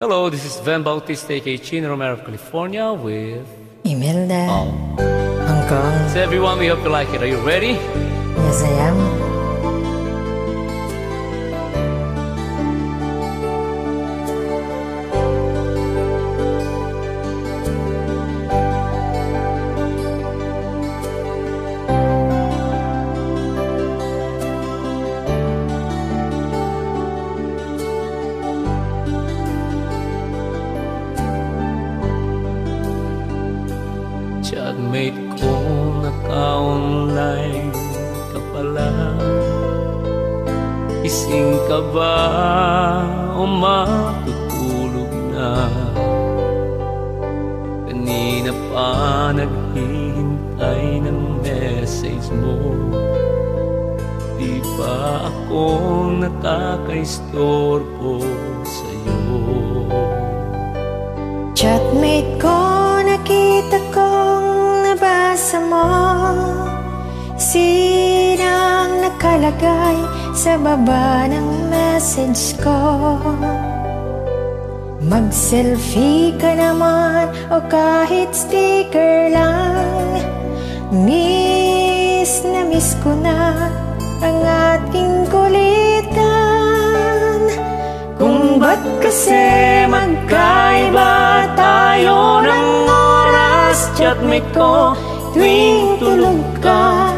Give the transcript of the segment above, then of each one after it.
Hello, this is Van Bautista, aka Chino Romero of California with Imelda, Hong Kong. So everyone, we hope you like it. Are you ready? Yes, I am. Chatmate ko, naka-online ka pala. Gising ka ba o matutulog na? Kanina pa naghihintay ng message mo. Di ba ako nakaka-istorbo sa'yo? Chatmate ko, nakita kong nabasa mo. Sinang nakalagay sa baba ng message ko? Mag-selfie ka naman o kahit sticker lang. Miss na miss ko na ang ating kulitan. Kung ba't kasi magkaiba tayo ng oras, chatmate ko, tuwing tulog ka,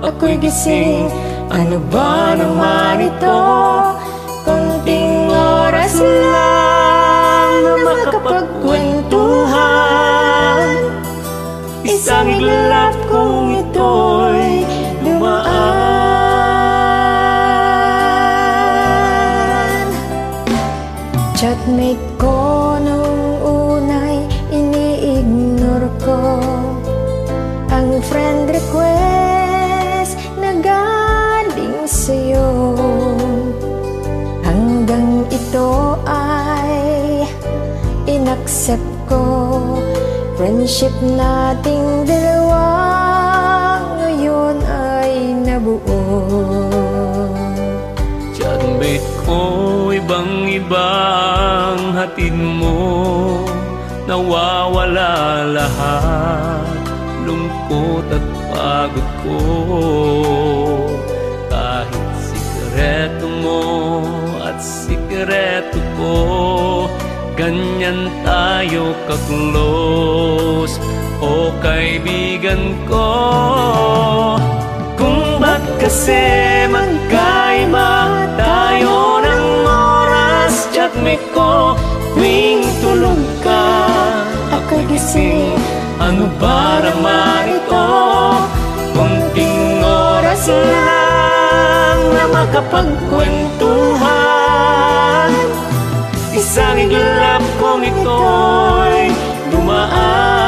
ako'y gising. Ano ba naman ito? Konting oras lang na makapagkwentuhan. Isang iglap kung ito'y dumaan. Chatmate ko, nung unay ini-ignore ko ang friend request na galing sa'yo. Hanggang ito ay inaccept ko. Friendship nating dalawa ngayon ay nabuo. Chatmate ko, ibang-ibang hatid mo. Nawawala lahat, lungkot at pagod ko. Kahit sikreto mo at sikreto ko, ganyan tayo ka-close, o kaibigan ko. Kung ba't kasi magkaiba tayo ng oras, chatmate ko, tuwing tulog ka, ako'y gising. Ano ba naman ito? Kunting oras lang na makapagkwentuhan. Isang iglap kong ito'y dumaan.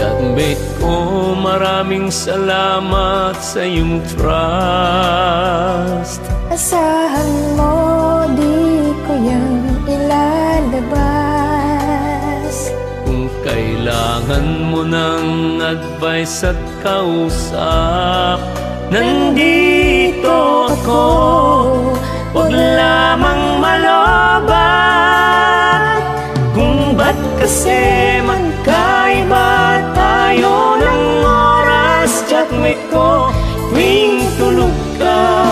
Chatmate ko, maraming salamat sa iyong trust. Asahan mo, di ko yan ilalabas. Kung kailangan mo ng advice at kausap, nandito ako. Huwag lamang malobat. Kung ba't kasi magkaiba tayo ng oras, chatmate ko, tuwing tulog ka,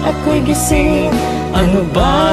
ako'y gising. Ano ba